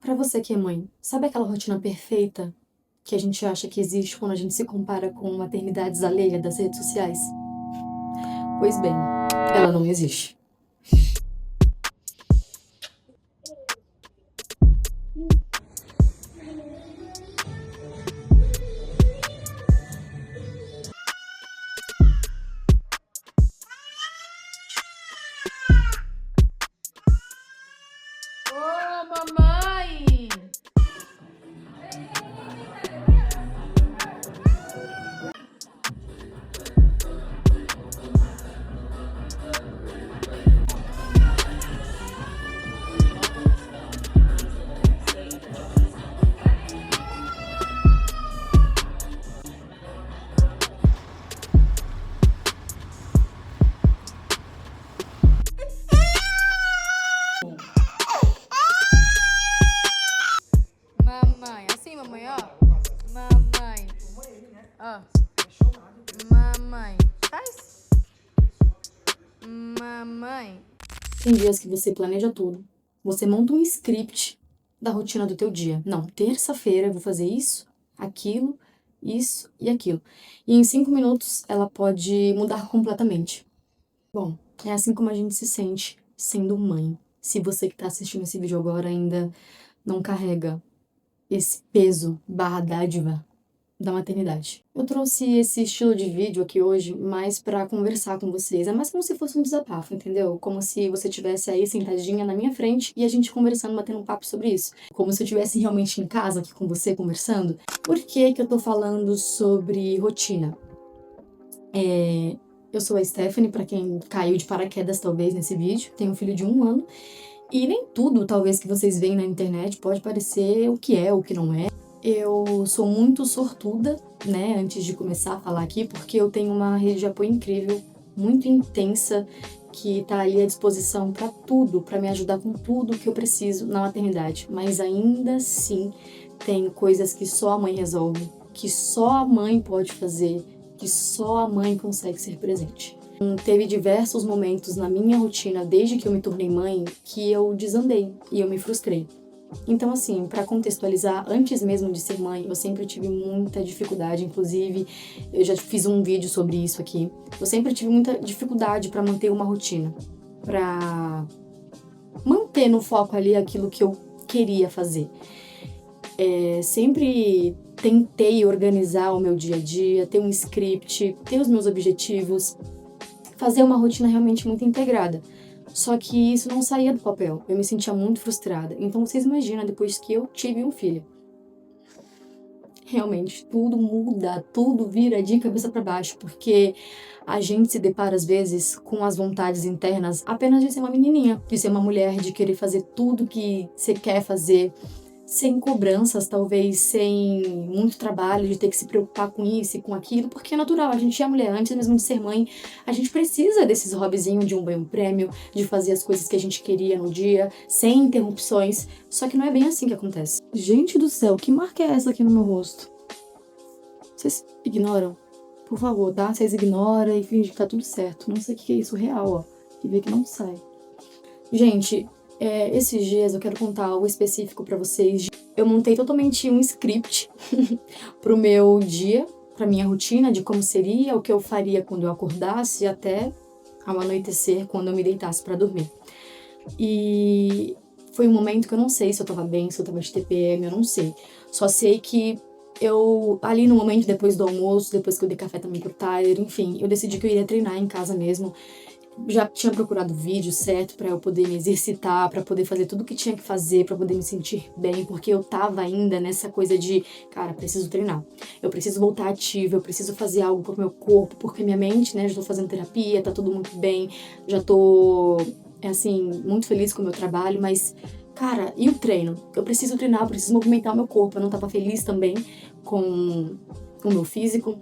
Pra você que é mãe, sabe aquela rotina perfeita que a gente acha que existe quando a gente se compara com maternidades alheias das redes sociais? Pois bem, ela não existe. Ô, mamãe! Mamãe, assim, mamãe, ó. Mamãe. Ó. Mamãe. Faz. Mamãe. Tem dias que você planeja tudo, você monta um script da rotina do teu dia. Não, terça-feira eu vou fazer isso e aquilo. E em 5 minutos ela pode mudar completamente. Bom, é assim como a gente se sente sendo mãe. Se você que tá assistindo esse vídeo agora ainda não carrega esse peso barra dádiva da maternidade. Eu trouxe esse estilo de vídeo aqui hoje mais pra conversar com vocês. É mais como se fosse um desabafo, entendeu? Como se você estivesse aí sentadinha na minha frente e a gente conversando, batendo um papo sobre isso. Como se eu estivesse realmente em casa aqui com você conversando. Por que que eu tô falando sobre rotina? Eu sou a Stephanie, pra quem caiu de paraquedas talvez nesse vídeo. Tenho um filho de 1 ano. E nem tudo, talvez, que vocês veem na internet pode parecer o que é, o que não é. Eu sou muito sortuda, né, antes de começar a falar aqui, porque eu tenho uma rede de apoio incrível, muito intensa, que tá ali à disposição pra tudo, pra me ajudar com tudo que eu preciso na maternidade. Mas ainda assim, tem coisas que só a mãe resolve, que só a mãe pode fazer, que só a mãe consegue ser presente. Teve diversos momentos na minha rotina, desde que eu me tornei mãe, que eu desandei e eu me frustrei. Então, assim, pra contextualizar, antes mesmo de ser mãe, eu sempre tive muita dificuldade, inclusive, eu já fiz um vídeo sobre isso aqui. Eu sempre tive muita dificuldade pra manter uma rotina, pra manter no foco ali aquilo que eu queria fazer. Sempre tentei organizar o meu dia a dia, ter um script, ter os meus objetivos, fazer uma rotina realmente muito integrada. Só que isso não saía do papel, eu me sentia muito frustrada. Então vocês imaginam, depois que eu tive um filho, realmente tudo muda, tudo vira de cabeça para baixo, porque a gente se depara às vezes com as vontades internas apenas de ser uma menininha, de ser uma mulher, de querer fazer tudo que você quer fazer, sem cobranças, talvez sem muito trabalho, de ter que se preocupar com isso e com aquilo, porque é natural, a gente é mulher, antes mesmo de ser mãe, a gente precisa desses hobbyzinhos de um banho prêmio, de fazer as coisas que a gente queria no dia, sem interrupções, só que não é bem assim que acontece. Gente do céu, que marca é essa aqui no meu rosto? Vocês ignoram? Por favor, tá? Vocês ignoram e fingem que tá tudo certo. Não sei o que é isso real, ó. E vê que não sai. Gente, esses dias eu quero contar algo específico pra vocês. Eu montei totalmente um script pro meu dia, pra minha rotina, de como seria, o que eu faria quando eu acordasse até ao anoitecer, quando eu me deitasse pra dormir. E foi um momento que eu não sei se eu tava bem, se eu tava de TPM, eu não sei. Só sei que eu, ali no momento, depois do almoço, depois que eu dei café também pro Tyler, enfim, eu decidi que eu iria treinar em casa mesmo. Já tinha procurado o vídeo certo pra eu poder me exercitar, pra poder fazer tudo o que tinha que fazer, pra poder me sentir bem, porque eu tava ainda nessa coisa de, cara, preciso treinar, eu preciso voltar ativa, eu preciso fazer algo pro meu corpo, porque minha mente, né, já tô fazendo terapia, tá tudo muito bem, já tô, assim, muito feliz com o meu trabalho, mas, cara, e o treino? Eu preciso treinar, eu preciso movimentar o meu corpo, eu não tava feliz também com o meu físico.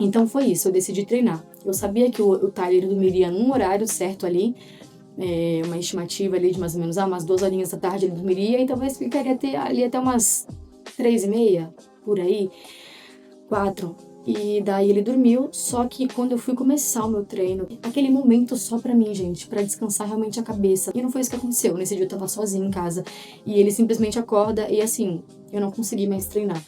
Então foi isso, eu decidi treinar. Eu sabia que o Tyler dormiria num horário certo ali, uma estimativa ali de mais ou menos, umas 2 horinhas da tarde ele dormiria, e talvez ficaria ali até umas 3h30, por aí, 4. E daí ele dormiu, só que quando eu fui começar o meu treino, aquele momento só pra mim, gente, pra descansar realmente a cabeça. E não foi isso que aconteceu. Nesse dia eu tava sozinha em casa e ele simplesmente acorda e assim, eu não consegui mais treinar.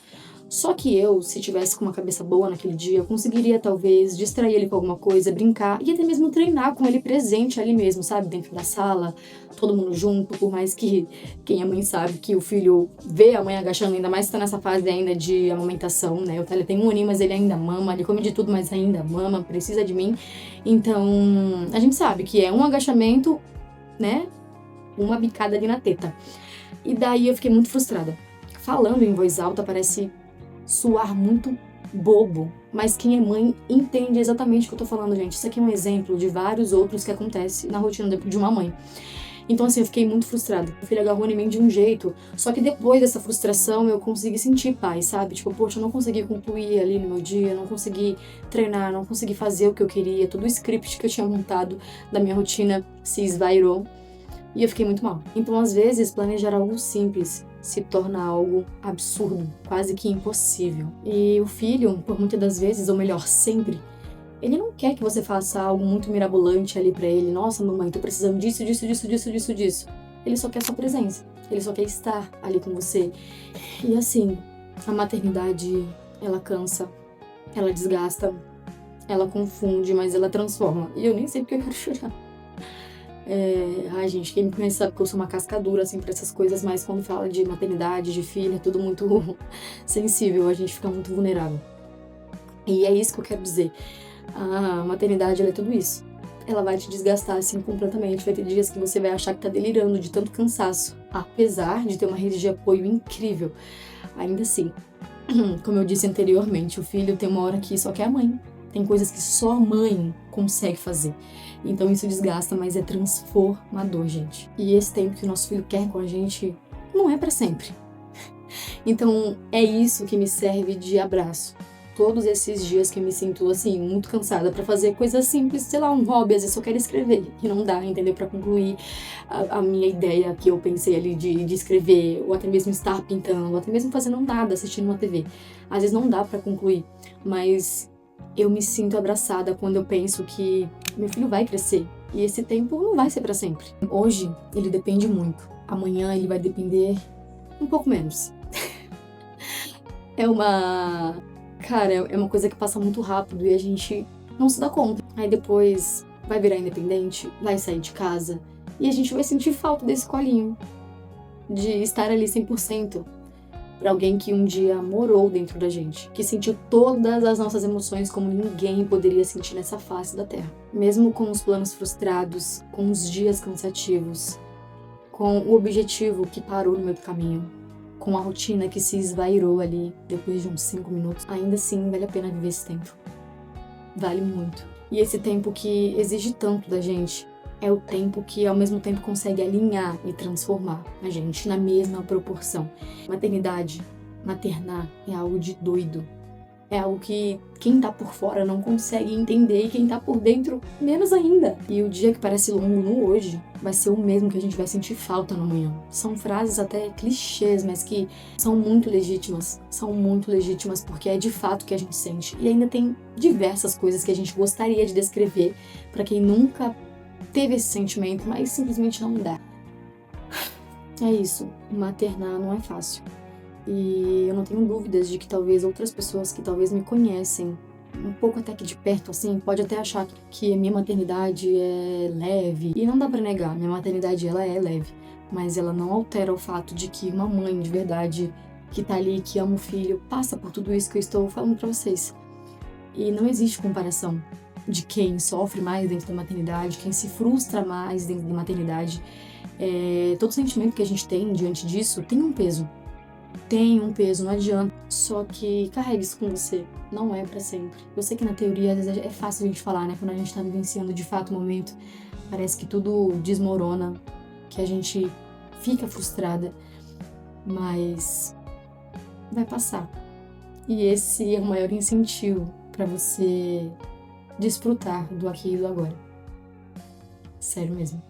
Só que eu, se tivesse com uma cabeça boa naquele dia, eu conseguiria talvez distrair ele com alguma coisa, brincar e até mesmo treinar com ele presente ali mesmo, sabe? Dentro da sala, todo mundo junto, por mais que quem é mãe sabe que o filho vê a mãe agachando, ainda mais se tá nessa fase ainda de amamentação, né? O Thalia tem 1 aninho, mas ele ainda mama, ele come de tudo, mas ainda mama, precisa de mim. Então, a gente sabe que é um agachamento, né? Uma bicada ali na teta. E daí eu fiquei muito frustrada. Falando em voz alta parece soar muito bobo, mas quem é mãe entende exatamente o que eu tô falando, gente. Isso aqui é um exemplo de vários outros que acontece na rotina de uma mãe. Então, assim, eu fiquei muito frustrada. Meu filho agarrou em mim de um jeito, só que depois dessa frustração eu consegui sentir paz, sabe? Tipo, poxa, eu não consegui concluir ali no meu dia, não consegui treinar, não consegui fazer o que eu queria, todo o script que eu tinha montado da minha rotina se esvairou e eu fiquei muito mal. Então, às vezes, planejar algo simples se torna algo absurdo, quase que impossível. E o filho, por muitas das vezes, ou melhor, sempre, ele não quer que você faça algo muito mirabolante ali pra ele. Nossa, mamãe, tô precisando disso, disso, disso, disso, disso, disso. Ele só quer sua presença. Ele só quer estar ali com você. E assim, a maternidade, ela cansa, ela desgasta, ela confunde, mas ela transforma. E eu nem sei porque eu quero chorar. Ai, gente, quem me conhece sabe que eu sou uma cascadura, assim, pra essas coisas, mas quando fala de maternidade, de filho, é tudo muito sensível, a gente fica muito vulnerável. E é isso que eu quero dizer. A maternidade, ela é tudo isso. Ela vai te desgastar, assim, completamente. Vai ter dias que você vai achar que tá delirando de tanto cansaço. Apesar de ter uma rede de apoio incrível. Ainda assim, como eu disse anteriormente, o filho tem uma hora que só quer a mãe. Tem coisas que só a mãe consegue fazer. Então isso desgasta, mas é transformador, gente. E esse tempo que o nosso filho quer com a gente não é pra sempre. Então é isso que me serve de abraço. Todos esses dias que eu me sinto, assim, muito cansada pra fazer coisas simples, sei lá, um hobby, às vezes eu quero escrever, e não dá, entendeu? Pra concluir a minha ideia que eu pensei ali de escrever, ou até mesmo estar pintando, ou até mesmo fazendo nada, assistindo uma TV. Às vezes não dá pra concluir, mas eu me sinto abraçada quando eu penso que meu filho vai crescer, e esse tempo não vai ser pra sempre. Hoje, ele depende muito. Amanhã ele vai depender um pouco menos. Cara, é uma coisa que passa muito rápido e a gente não se dá conta. Aí depois vai virar independente, vai sair de casa e a gente vai sentir falta desse colinho, de estar ali 100% pra alguém que um dia morou dentro da gente, que sentiu todas as nossas emoções como ninguém poderia sentir nessa face da Terra. Mesmo com os planos frustrados, com os dias cansativos, com o objetivo que parou no meio do caminho, com a rotina que se esvairou ali depois de uns 5 minutos, ainda assim vale a pena viver esse tempo. Vale muito. E esse tempo que exige tanto da gente é o tempo que ao mesmo tempo consegue alinhar e transformar a gente na mesma proporção. Maternidade, maternar é algo de doido. É algo que quem tá por fora não consegue entender e quem tá por dentro menos ainda. E o dia que parece longo no hoje vai ser o mesmo que a gente vai sentir falta no amanhã. São frases até clichês, mas que são muito legítimas. São muito legítimas porque é de fato o que a gente sente. E ainda tem diversas coisas que a gente gostaria de descrever para quem nunca teve esse sentimento, mas simplesmente não dá. É isso. Maternar não é fácil. E eu não tenho dúvidas de que talvez outras pessoas que talvez me conhecem um pouco até que de perto, assim, pode até achar que a minha maternidade é leve. E não dá pra negar, minha maternidade, ela é leve. Mas ela não altera o fato de que uma mãe de verdade que tá ali, que ama o filho, passa por tudo isso que eu estou falando pra vocês. E não existe comparação de quem sofre mais dentro da maternidade, quem se frustra mais dentro da maternidade. Todo sentimento que a gente tem diante disso tem um peso. Tem um peso, não adianta. Só que carregue isso com você. Não é pra sempre. Eu sei que na teoria, às vezes, é fácil a gente falar, né? Quando a gente tá vivenciando de fato o momento, parece que tudo desmorona, que a gente fica frustrada. Mas vai passar. E esse é o maior incentivo pra você desfrutar do aqui e do agora. Sério mesmo.